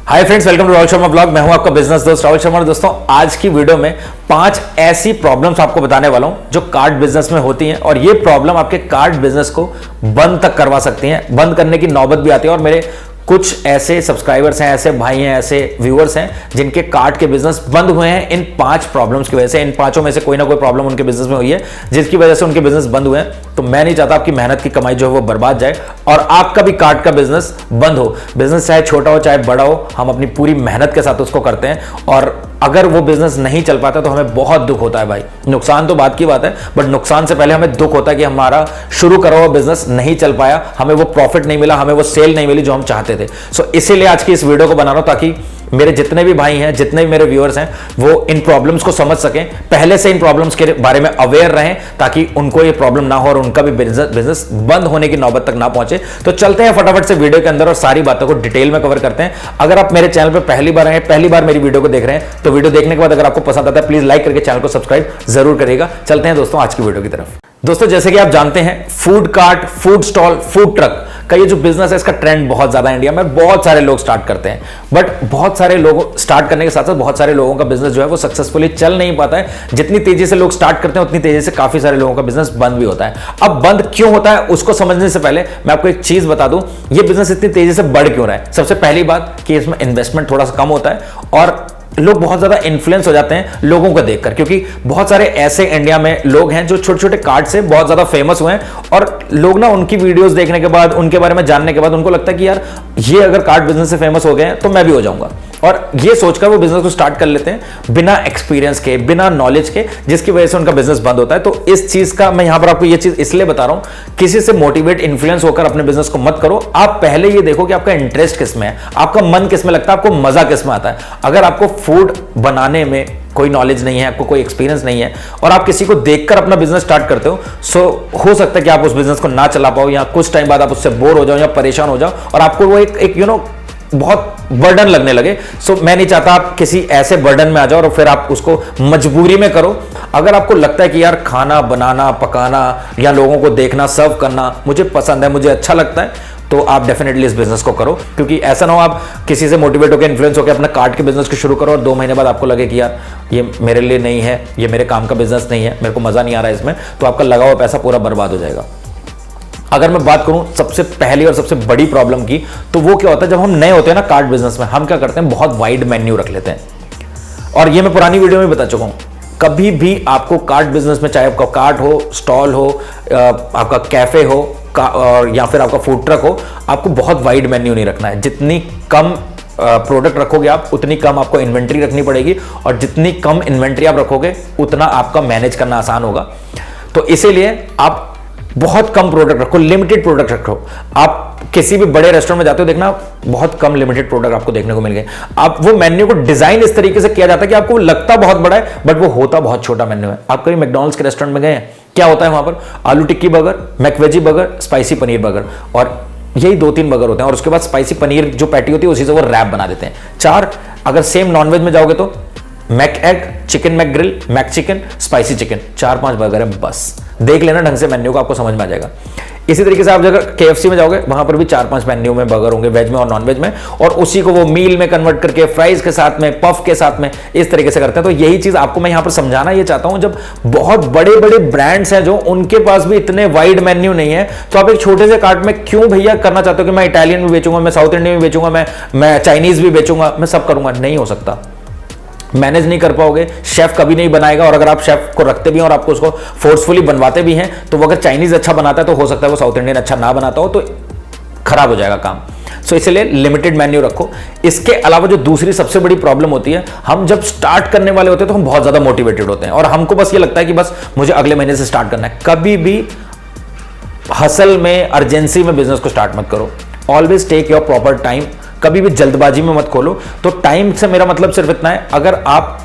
Hi friends, welcome to Rahul Sharma blog. मैं हूं आपका बिजनेस दोस्त राहुल शर्मा। दोस्तों, आज की वीडियो में 5 ऐसी प्रॉब्लम्स आपको बताने वाला हूं जो कार्ड बिजनेस में होती हैं और ये प्रॉब्लम आपके कार्ड बिजनेस को बंद तक करवा सकती हैं। बंद करने की नौबत भी आती है और मेरे कुछ ऐसे सब्सक्राइबर्स हैं, ऐसे भाई हैं, ऐसे व्यूअर्स हैं जिनके कार्ड के बिजनेस बंद हुए हैं इन 5 प्रॉब्लम्स की वजह से। इन पांचों में से कोई ना कोई प्रॉब्लम उनके बिजनेस में हुई है जिसकी वजह से उनके बिजनेस बंद हुए हैं। तो मैं नहीं चाहता आपकी मेहनत की कमाई जो है वो बर्बाद जाए और आपका भी कार्ड का बिजनेस बंद हो। बिजनेस चाहे छोटा हो चाहे बड़ा हो, हम अपनी पूरी मेहनत के साथ उसको करते हैं और अगर वो बिजनेस नहीं चल पाता तो हमें बहुत दुख होता है भाई। नुकसान तो बात की बात है, बट नुकसान से पहले हमें दुख होता है कि हमारा शुरू करा हुआ बिजनेस नहीं चल पाया, हमें वो प्रॉफिट नहीं मिला, हमें वो सेल नहीं मिली जो हम चाहते थे। सो इसीलिए आज की इस वीडियो को बना रहा हूं ताकि मेरे जितने भी भाई हैं, जितने भी मेरे व्यूअर्स हैं, वो इन प्रॉब्लम्स को समझ सकें, पहले से इन प्रॉब्लम्स के बारे में अवेयर रहें ताकि उनको ये प्रॉब्लम ना हो और उनका भी बिजनेस बंद होने की नौबत तक ना पहुंचे। तो चलते हैं फटाफट से वीडियो के अंदर और सारी बातों को डिटेल में कवर करते हैं। अगर आप मेरे चैनल पर पहली बार आए, पहली बार मेरी वीडियो को देख रहे हैं, तो वीडियो देखने के बाद अगर आपको पसंद आता है प्लीज लाइक करके चैनल को सब्सक्राइब जरूर करिएगा। चलते हैं दोस्तों आज की वीडियो की तरफ। दोस्तों, जैसे कि आप जानते हैं, food cart, food stall, food truck का ये जो बिजनेस है इसका ट्रेंड बहुत ज्यादा इंडिया में, बहुत सारे लोग स्टार्ट करते हैं। बट बहुत सारे लोग स्टार्ट करने के साथ साथ बहुत सारे लोगों का बिजनेस जो है वो सक्सेसफुली चल नहीं पाता है। जितनी तेजी से लोग स्टार्ट करते हैं उतनी तेजी से काफी सारे लोगों का बिजनेस बंद भी होता है। अब बंद क्यों होता है उसको समझने से पहले मैं आपको एक चीज बता दूं, ये बिजनेस इतनी तेजी से बढ़ क्यों रहा है। सबसे पहली बात कि इसमें इन्वेस्टमेंट थोड़ा सा कम होता है और लोग बहुत ज्यादा इन्फ्लुएंस हो जाते हैं लोगों को देखकर, क्योंकि बहुत सारे ऐसे इंडिया में लोग हैं जो छोटे छोटे कार्ड से बहुत ज्यादा फेमस हुए हैं और लोग ना उनकी वीडियोस देखने के बाद, उनके बारे में जानने के बाद उनको लगता है कि यार ये अगर कार्ड बिजनेस से फेमस हो गए हैं तो मैं भी हो जाऊंगा, और ये सोचकर वो बिजनेस को स्टार्ट कर लेते हैं बिना एक्सपीरियंस के, बिना नॉलेज के, जिसकी वजह से उनका बिजनेस बंद होता है। तो इस चीज का मैं यहां पर आपको ये चीज इसलिए बता रहा हूं, किसी से मोटिवेट, इन्फ्लुएंस होकर अपने बिजनेस को मत करो। आप पहले ये देखो कि आपका इंटरेस्ट किसमें है, आपका मन किसमें लगता है, आपको मजा किसमें आता है। अगर आपको फूड बनाने में कोई नॉलेज नहीं है, आपको कोई एक्सपीरियंस नहीं है और आप किसी को देखकर अपना बिजनेस स्टार्ट करते हो, सो हो सकता है कि आप उस बिजनेस को ना चला पाओ या कुछ टाइम बाद आप उससे बोर हो जाओ या परेशान हो जाओ और आपको वो एक बहुत बर्डन लगने लगे। सो मैं नहीं चाहता आप किसी ऐसे बर्डन में आ जाओ और फिर आप उसको मजबूरी में करो। अगर आपको लगता है कि यार खाना बनाना, पकाना या लोगों को देखना, सर्व करना मुझे पसंद है, मुझे अच्छा लगता है, तो आप डेफिनेटली इस बिजनेस को करो। क्योंकि ऐसा ना हो आप किसी से मोटिवेट होकर, इन्फ्लुएंस होकर अपना कार्ड के बिजनेस को शुरू करो और 2 महीने बाद आपको लगे कि यार ये मेरे लिए नहीं है, ये मेरे काम का बिजनेस नहीं है, मेरे को मजा नहीं आ रहा है इसमें, तो आपका लगा हुआ पैसा पूरा बर्बाद हो जाएगा। अगर मैं बात करूं सबसे पहली और सबसे बड़ी प्रॉब्लम की, तो वो क्या होता है, जब हम नए होते हैं ना कार्ड बिजनेस में, हम क्या करते हैं, बहुत वाइड मेन्यू रख लेते हैं। और ये मैं पुरानी वीडियो में बता चुका हूं, कभी भी आपको कार्ड बिजनेस में, चाहे आपका कार्ट हो, स्टॉल हो, आपका कैफे हो और या फिर आपका फूड ट्रक हो, आपको बहुत वाइड मेन्यू नहीं रखना है। जितनी कम प्रोडक्ट रखोगे आप, उतनी कम आपको इन्वेंट्री रखनी पड़ेगी और जितनी कम इन्वेंट्री आप रखोगे उतना आपका मैनेज करना आसान होगा। तो इसीलिए आप बहुत कम प्रोडक्ट रखो, लिमिटेड प्रोडक्ट रखो। आप किसी भी बड़े रेस्टोरेंट में जाते हो, देखना बहुत कम लिमिटेड प्रोडक्ट आपको देखने को मिल गए। आप वो मेन्यू को डिजाइन इस तरीके से किया जाता है कि आपको लगता बहुत बड़ा है बट वो होता बहुत छोटा मेन्यू है। आप कभी मैकडॉनल्ड्स के रेस्टोरेंट में गए हैं, क्या होता है वहां पर, aloo tikki burger, McVeggie burger, spicy paneer burger, और यही 2-3 बर्गर होते हैं और उसके बाद स्पाइसी पनीर जो पैटी होती है उसी से वो रैप बना देते हैं। 4, अगर सेम नॉनवेज में जाओगे तो McEgg, chicken McGrill, McChicken, spicy chicken, 4-5 burger है बस। देख लेना ढंग से मेन्यू को, आपको समझ में आ जाएगा। इसी तरीके से आप अगर KFC में जाओगे, वहां पर भी 4-5 मेन्यू में बर्गर होंगे, वेज में और नॉन वेज में, और उसी को वो मील में कन्वर्ट करके फ्राइज के साथ में, पफ के साथ में, इस तरीके से करते हैं। तो यही चीज आपको मैं यहां पर समझाना ये चाहता हूं, जब बहुत बड़े बड़े ब्रांड्स हैं जो उनके पास भी इतने वाइड मेन्यू नहीं है, तो आप एक छोटे से कार्ट में क्यों भैया करना चाहते हो कि मैं इटालियन भी बेचूंगा, मैं साउथ इंडियन भी बेचूंगा, मैं चाइनीज भी बेचूंगा, मैं सब करूंगा। नहीं हो सकता, मैनेज नहीं कर पाओगे, शेफ कभी नहीं बनाएगा। और अगर आप शेफ को रखते भी हैं और आपको उसको फोर्सफुली बनवाते भी हैं, तो वो अगर चाइनीज अच्छा बनाता है तो हो सकता है वो साउथ इंडियन अच्छा ना बनाता हो, तो खराब हो जाएगा काम। सो इसलिए लिमिटेड मेन्यू रखो। इसके अलावा जो दूसरी सबसे बड़ी प्रॉब्लम होती है, हम जब स्टार्ट करने वाले होते हैं तो हम बहुत ज्यादा मोटिवेटेड होते हैं और हमको बस ये लगता है कि बस मुझे अगले महीने से स्टार्ट करना है। कभी भी हसल में, अर्जेंसी में बिजनेस को स्टार्ट मत करो। Always take your proper time. कभी भी जल्दबाजी में मत खोलो। तो टाइम से मेरा मतलब सिर्फ इतना है, अगर आप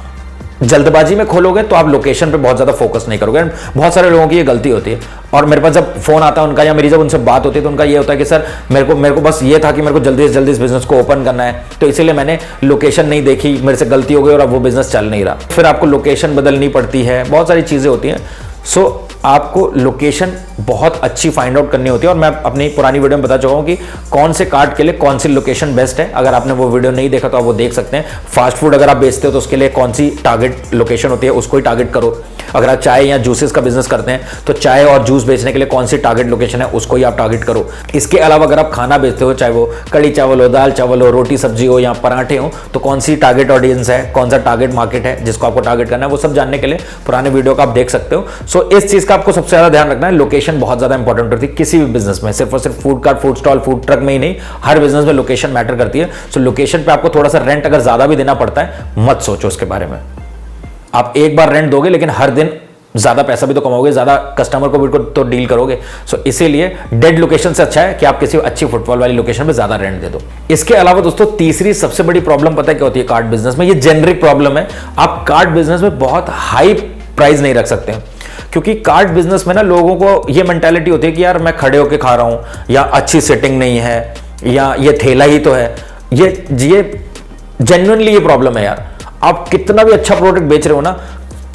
जल्दबाजी में खोलोगे तो आप लोकेशन पे बहुत ज्यादा फोकस नहीं करोगे। बहुत सारे लोगों की ये गलती होती है और मेरे पास जब फोन आता है उनका या मेरी जब उनसे बात होती है तो उनका ये होता है कि सर मेरे को बस ये था कि मेरे को जल्दी से जल्दी इस बिजनेस को ओपन करना है, तो इसीलिए मैंने लोकेशन नहीं देखी, मेरे से गलती हो गई और अब वो बिजनेस चल नहीं रहा। फिर आपको लोकेशन बदलनी पड़ती है, बहुत सारी चीजें होती हैं। सो आपको लोकेशन बहुत अच्छी फाइंड आउट करनी होती है, और मैं अपनी पुरानी वीडियो में बता चुका हूं कि कौन से कार्ट के लिए कौन सी लोकेशन बेस्ट है। अगर आपने वो वीडियो नहीं देखा तो आप वो देख सकते हैं। फास्ट फूड अगर आप बेचते हो तो उसके लिए कौन सी टारगेट लोकेशन होती है, उसको ही टारगेट करो। अगर आप चाय या जूसेस का बिजनेस करते हैं तो चाय और जूस बेचने के लिए कौन सी टारगेट लोकेशन है, उसको ही आप टारगेट करो। इसके अलावा अगर आप खाना बेचते हो, चाहे वो कड़ी चावल हो, दाल चावल हो, रोटी सब्जी हो या पराठे हो, तो कौन सी टारगेट ऑडियंस है, कौन सा टारगेट मार्केट है जिसको आपको टारगेट करना है, वो सब जानने के लिए पुराने वीडियो का आप देख सकते हो। सो इस चीज का आपको सबसे ज्यादा ध्यान रखना है। लोकेशन बहुत ज्यादा इंपॉर्टेंट होती है किसी भी बिजनेस में, सिर्फ और सिर्फ food cart, food stall, food truck में ही नहीं, हर बिजनेस में लोकेशन मैटर करती है। सो लोकेशन पे आपको थोड़ा सा रेंट अगर ज्यादा भी देना पड़ता है, मत सोचो उसके बारे में। आप एक बार रेंट दोगे लेकिन हर दिन ज्यादा पैसा भी तो कमाओगे, ज्यादा कस्टमर को भी तो डील करोगे। सो इसीलिए डेड लोकेशन से अच्छा है कि आप किसी अच्छी फुटफॉल वाली लोकेशन पे ज्यादा रेंट दे दो। इसके अलावा दोस्तों तीसरी सबसे बड़ी प्रॉब्लम पता है क्या होती है कार्ड बिजनेस में? ये जेनरिक प्रॉब्लम है। आप कार्ड बिजनेस में बहुत हाई प्राइस नहीं रख सकते, क्योंकि कार्ड बिजनेस में ना लोगों को ये मेंटालिटी होती है कि यार मैं खड़े होके खा रहा हूं, या अच्छी सेटिंग नहीं है, या ये थैला ही तो है। ये जेन्युइनली ये प्रॉब्लम है यार। आप कितना भी अच्छा प्रोडक्ट बेच रहे हो ना,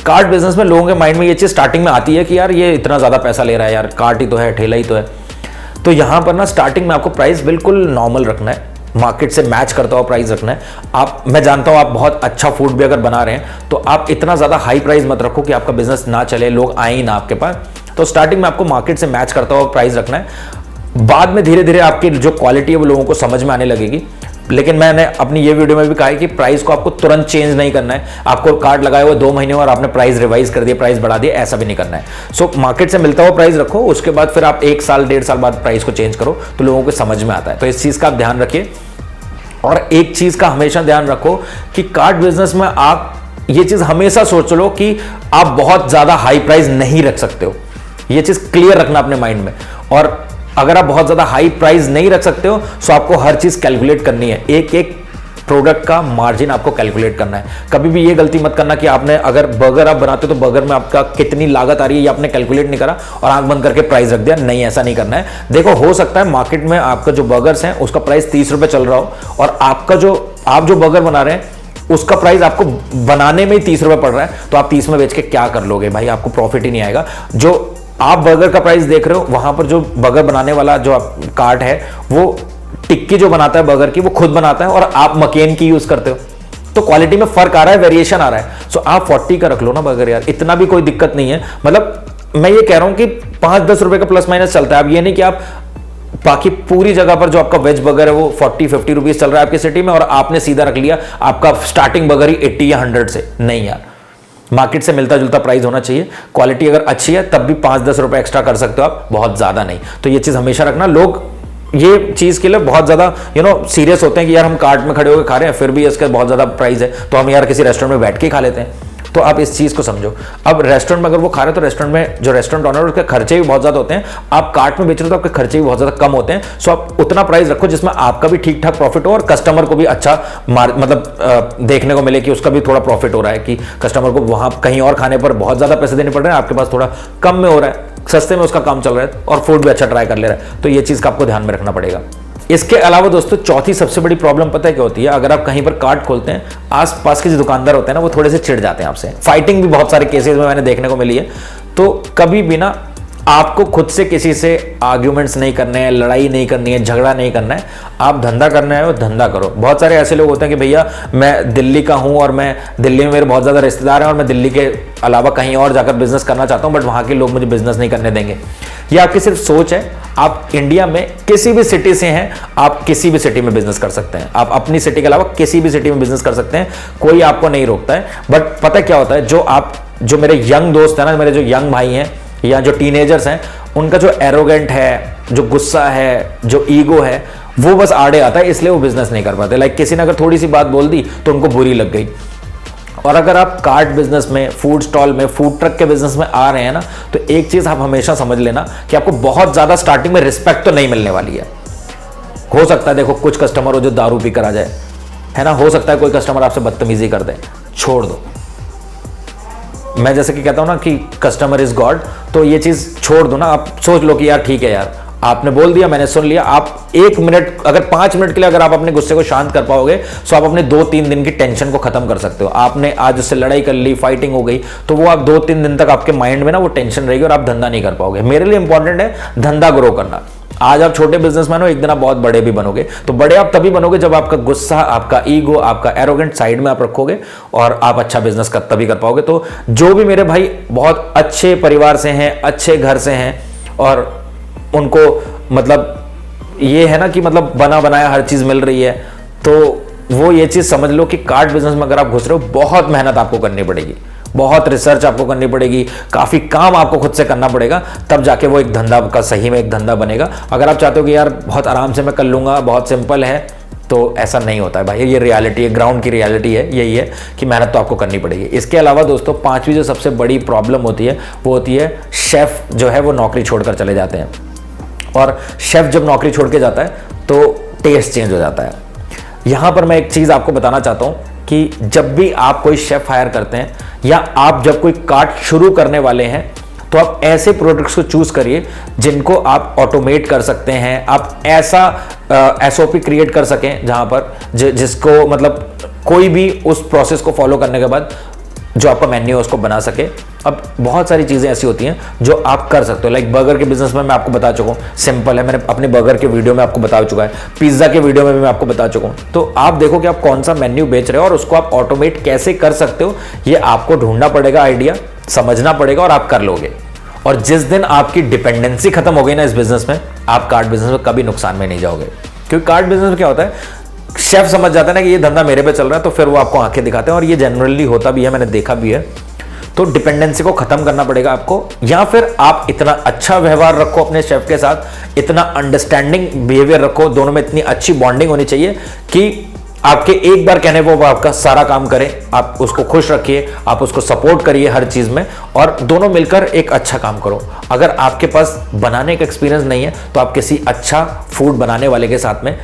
कार्ड बिजनेस में लोगों के माइंड में ये चीज स्टार्टिंग में आती है कि यार ये इतना ज्यादा पैसा ले रहा है, यार कार्ट ही तो है, ठेला ही तो है। तो यहां पर ना स्टार्टिंग में आपको प्राइस बिल्कुल नॉर्मल रखना है, मार्केट से मैच करता हुआ प्राइस रखना है। मैं जानता हूं आप बहुत अच्छा फूड भी अगर बना रहे हैं तो आप इतना ज्यादा हाई प्राइस मत रखो कि आपका बिजनेस ना चले, लोग आए ही ना आपके पास। तो स्टार्टिंग में आपको मार्केट से मैच करता हुआ प्राइस रखना है। बाद में धीरे धीरे आपकी जो क्वालिटी है वो लोगों को समझ में आने लगेगी। लेकिन मैंने अपनी ये वीडियो में भी कहा है कि प्राइस को आपको तुरंत चेंज नहीं करना है। आपको कार्ड लगाए हुए 2 महीने और आपने प्राइस रिवाइज कर दिया, प्राइस बढ़ा दिया, ऐसा भी नहीं करना है। सो मार्केट से मिलता हुआ प्राइस रखो, उसके बाद फिर आप 1 साल 1.5 साल बाद प्राइस को चेंज करो तो लोगों को समझ में आता है। तो इस चीज का आप ध्यान रखिए। और एक चीज का हमेशा ध्यान रखो कि कार्ड बिजनेस में आप ये चीज हमेशा सोच लो कि आप बहुत ज्यादा हाई प्राइस नहीं रख सकते हो। ये चीज क्लियर रखना अपने माइंड में। और अगर आप बहुत ज्यादा हाई प्राइस नहीं रख सकते हो तो आपको हर चीज कैलकुलेट करनी है, एक एक प्रोडक्ट का मार्जिन आपको कैलकुलेट करना है। कभी भी ये गलती मत करना कि आपने अगर बर्गर आप बनाते हो तो बर्गर में आपका कितनी लागत आ रही है ये आपने कैलकुलेट नहीं करा और आंख बंद करके प्राइस रख दिया। नहीं, ऐसा नहीं करना है। देखो, हो सकता है मार्केट में आपका जो बर्गर्स हैं उसका प्राइस 30 रुपए चल रहा हो और आप जो बर्गर बना रहे हैं उसका प्राइस आपको बनाने में ही 30 रुपए पड़ रहा है, तो आप 30 में बेच के क्या कर लोगे भाई? आपको प्रॉफिट ही नहीं आएगा। जो आप बर्गर का प्राइस देख रहे हो वहां पर जो बर्गर बनाने वाला जो कार्ट है वो टिक्की जो बनाता है बर्गर की वो खुद बनाता है और आप मकेन की यूज करते हो, तो क्वालिटी में फर्क आ रहा है, वेरिएशन आ रहा है। सो आप 40 का रख लो ना बर्गर यार, इतना भी कोई दिक्कत नहीं है। मतलब मैं ये कह रहा हूं कि 5-10 रुपए का प्लस माइनस चलता है। अब ये नहीं कि आप बाकी पूरी जगह पर जो आपका वेज बर्गर है वो 40-50 रुपीज चल रहा है आपकी सिटी में और आपने सीधा रख लिया आपका स्टार्टिंग बर्गर ही 80 या 100 से। नहीं यार, मार्केट से मिलता जुलता प्राइस होना चाहिए। क्वालिटी अगर अच्छी है तब भी 5-10 रुपए एक्स्ट्रा कर सकते हो आप, बहुत ज्यादा नहीं। तो ये चीज हमेशा रखना। लोग ये चीज के लिए बहुत ज्यादा सीरियस होते हैं कि यार हम कार्ट में खड़े होकर खा रहे हैं फिर भी इसका बहुत ज्यादा प्राइस है तो हम यार किसी रेस्टोरेंट में बैठ के खा लेते हैं। तो आप इस चीज को समझो। अब रेस्टोरेंट में अगर वो खा रहे हैं तो रेस्टोरेंट में जो रेस्टोरेंट ऑनर उसके खर्चे भी बहुत ज्यादा होते हैं। आप कार्ट में बेच रहे हो तो आपके खर्चे भी बहुत ज्यादा कम होते हैं। सो आप उतना प्राइस रखो जिसमें आपका भी ठीक ठाक प्रॉफिट हो और कस्टमर को भी अच्छा देखने को मिले कि उसका भी थोड़ा प्रॉफिट हो रहा है, कि कस्टमर को वहां कहीं और खाने पर बहुत ज्यादा पैसे देने पड़ रहे हैं, आपके पास थोड़ा कम में हो रहा है, सस्ते में उसका काम चल रहा है और फूड भी अच्छा ट्राई कर ले रहा है। तो ये चीज का आपको ध्यान में रखना पड़ेगा। इसके अलावा दोस्तों चौथी सबसे बड़ी प्रॉब्लम पता है क्या होती है? अगर आप कहीं पर कार्ट खोलते हैं, आसपास के जो दुकानदार होते हैं ना वो थोड़े से चिढ़ जाते हैं आपसे। फाइटिंग भी बहुत सारे केसेस में मैंने देखने को मिली है। तो कभी भी ना आपको खुद से किसी से आर्ग्यूमेंट्स नहीं करने हैं, लड़ाई नहीं करनी है, झगड़ा नहीं करना है। आप धंधा करना है वो धंधा करो। बहुत सारे ऐसे लोग होते हैं कि भैया मैं दिल्ली का हूं और मैं दिल्ली में मेरे बहुत ज्यादा रिश्तेदार हैं और मैं दिल्ली के अलावा कहीं और जाकर बिजनेस करना चाहता हूं बट वहां के लोग मुझे बिजनेस नहीं करने देंगे। ये आपकी सिर्फ सोच है। आप इंडिया में किसी भी सिटी से हैं, आप किसी भी सिटी में बिजनेस कर सकते हैं। आप अपनी सिटी के अलावा किसी भी सिटी में बिजनेस कर सकते हैं, कोई आपको नहीं रोकता है। बट पता क्या होता है, जो मेरे यंग दोस्त हैं ना, मेरे जो यंग भाई हैं या जो टीनेजर्स हैं, उनका जो एरोगेंट है, जो गुस्सा है, जो ईगो है, वो बस आड़े आता है, इसलिए वो बिजनेस नहीं कर पाते। लाइक किसी ने अगर थोड़ी सी बात बोल दी तो उनको बुरी लग गई। और अगर आप कार्ट बिजनेस में, फूड स्टॉल में, फूड ट्रक के बिजनेस में आ रहे हैं ना, तो एक चीज आप हमेशा समझ लेना कि आपको बहुत ज्यादा स्टार्टिंग में रिस्पेक्ट तो नहीं मिलने वाली है। हो सकता है देखो कुछ कस्टमर हो जो दारू पी कर आ जाए, है ना, हो सकता है कोई कस्टमर आपसे बदतमीजी कर दे, छोड़ दो। मैं जैसे कि कहता हूं ना कि कस्टमर इज गॉड, तो ये चीज छोड़ दो ना। आप सोच लो कि यार ठीक है यार, आपने बोल दिया, मैंने सुन लिया। आप 1 मिनट, अगर 5 मिनट के लिए अगर आप अपने गुस्से को शांत कर पाओगे तो आप अपने 2-3 दिन की टेंशन को खत्म कर सकते हो। आपने आज उससे लड़ाई कर ली, फाइटिंग हो गई, तो वो आप 2-3 दिन तक आपके माइंड में ना वो टेंशन रहेगी और आप धंधा नहीं कर पाओगे। मेरे लिए इंपॉर्टेंट है धंधा ग्रो करना। आज आप छोटे बिजनेसमैन हो, एक दिन आप बहुत बड़े भी बनोगे। तो बड़े आप तभी बनोगे जब आपका गुस्सा, आपका ईगो, आपका एरोगेंट साइड में आप रखोगे और आप अच्छा बिजनेस तभी कर पाओगे। तो जो भी मेरे भाई बहुत अच्छे परिवार से हैं, अच्छे घर से हैं और उनको मतलब ये है ना कि मतलब बना बनाया हर चीज मिल रही है, तो वो ये चीज समझ लो कि कार्ड बिजनेस में अगर आप घुस रहे हो, बहुत मेहनत आपको करनी पड़ेगी, बहुत रिसर्च आपको करनी पड़ेगी, काफी काम आपको खुद से करना पड़ेगा, तब जाके वो एक धंधा का सही में एक धंधा बनेगा। अगर आप चाहते हो कि यार बहुत आराम से मैं कर लूंगा, बहुत सिंपल है, तो ऐसा नहीं होता है भाई। ये रियलिटी है, ग्राउंड की रियलिटी है, यही है कि मेहनत तो आपको करनी पड़ेगी। इसके अलावा दोस्तों 5वीं जो सबसे बड़ी प्रॉब्लम होती है वो होती है शेफ जो है वो नौकरी छोड़कर चले जाते हैं। और शेफ जब नौकरी छोड़ के जाता है तो टेस्ट चेंज हो जाता है। यहां पर मैं एक चीज आपको बताना चाहता हूं कि जब भी आप कोई शेफ हायर करते हैं या आप जब कोई कार्ट शुरू करने वाले हैं, तो आप ऐसे प्रोडक्ट्स को चूज करिए जिनको आप ऑटोमेट कर सकते हैं। आप ऐसा एसओपी क्रिएट कर सकें जहां पर जिसको मतलब कोई भी उस प्रोसेस को फॉलो करने के बाद जो आपका मेन्यू है उसको बना सके। अब बहुत सारी चीजें ऐसी होती हैं जो आप कर सकते हो। लाइक बर्गर के बिजनेस में मैं आपको बता चुका हूं, सिंपल है, मैंने अपने बर्गर के वीडियो में आपको बता चुका है, पिज्जा के वीडियो में भी मैं आपको बता चुका हूं। तो आप देखो कि आप कौन सा मेन्यू बेच रहे हो और उसको आप ऑटोमेट कैसे कर सकते हो, ये आपको ढूंढना पड़ेगा, आइडिया समझना पड़ेगा और आप कर लोगे। और जिस दिन आपकी डिपेंडेंसी खत्म हो गई ना इस बिजनेस में, आप कार्ड बिजनेस में कभी नुकसान में नहीं जाओगे। क्योंकि कार्ड बिजनेस में क्या होता है, शेफ समझ जाता है ना कि ये धंधा मेरे पे चल रहा है, तो फिर वो आपको आंखें दिखाते हैं और ये जनरली होता भी है, मैंने देखा भी है। तो डिपेंडेंसी को खत्म करना पड़ेगा आपको, या फिर आप इतना अच्छा व्यवहार रखो अपने शेफ के साथ, इतना अंडरस्टैंडिंग बिहेवियर रखो, दोनों में इतनी अच्छी बॉन्डिंग होनी चाहिए कि आपके एक बार कहने पर वो आपका सारा काम करे। आप उसको खुश रखिए, आप उसको सपोर्ट करिए हर चीज में और दोनों मिलकर एक अच्छा काम करो। अगर आपके पास बनाने का एक्सपीरियंस नहीं है तो आप किसी अच्छा फूड बनाने वाले के साथ में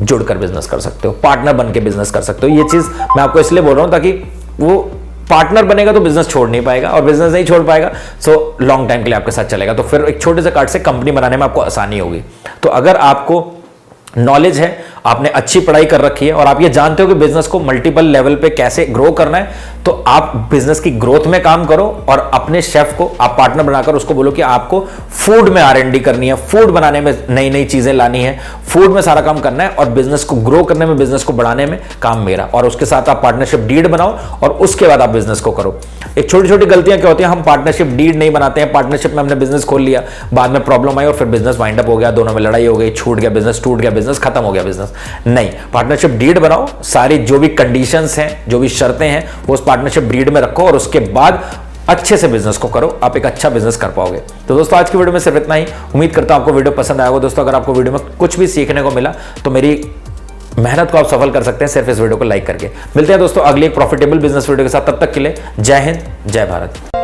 जुड़कर बिजनेस कर सकते हो, पार्टनर बन के बिजनेस कर सकते हो। ये चीज मैं आपको इसलिए बोल रहा हूं ताकि वो पार्टनर बनेगा तो बिजनेस छोड़ नहीं पाएगा, और बिजनेस नहीं छोड़ पाएगा सो लॉन्ग टाइम के लिए आपके साथ चलेगा। तो फिर एक छोटे से कार्ड से कंपनी बनाने में आपको आसानी होगी। तो अगर आपको नॉलेज है, आपने अच्छी पढ़ाई कर रखी है और आप ये जानते हो कि बिजनेस को मल्टीपल लेवल पे कैसे ग्रो करना है, तो आप बिजनेस की ग्रोथ में काम करो और अपने शेफ को आप पार्टनर बनाकर उसको बोलो कि आपको फूड में R&D करनी है, फूड बनाने में नई नई चीजें लानी है, फूड में सारा काम करना है और बिजनेस को ग्रो करने में, बिजनेस को बढ़ाने में काम मेरा। और उसके साथ आप पार्टनरशिप डीड बनाओ और उसके बाद आप बिजनेस को करो। एक छोटी छोटी गलतियां क्या होती है, हम पार्टनरशिप डीड नहीं बनाते हैं, पार्टनरशिप में हमने बिजनेस खोल लिया, बाद में प्रॉब्लम आई और फिर बिजनेस वाइंड अप हो गया, दोनों में लड़ाई हो गई, छूट गया बिजनेस, टूट गया बिजनेस, खत्म हो गया बिजनेस। नहीं, पार्टनरशिप डीड बनाओ, सारी जो भी कंडीशंस हैं, जो भी शर्तें हैं, वो उस पार्टनरशिप डीड में रखो और उसके बाद अच्छे से बिजनेस को करो, आप एक अच्छा बिजनेस कर पाओगे। तो दोस्तों आज की वीडियो में सिर्फ इतना ही। उम्मीद करता हूं आपको वीडियो पसंद आया होगा। दोस्तों अगर आपको वीडियो में कुछ भी सीखने को मिला तो मेरी मेहनत को आप सफल कर सकते हैं सिर्फ इस वीडियो को लाइक करके। मिलते हैं दोस्तों अगली एक प्रॉफिटेबल बिजनेस वीडियो के साथ, तब तक के लिए जय हिंद, जय भारत।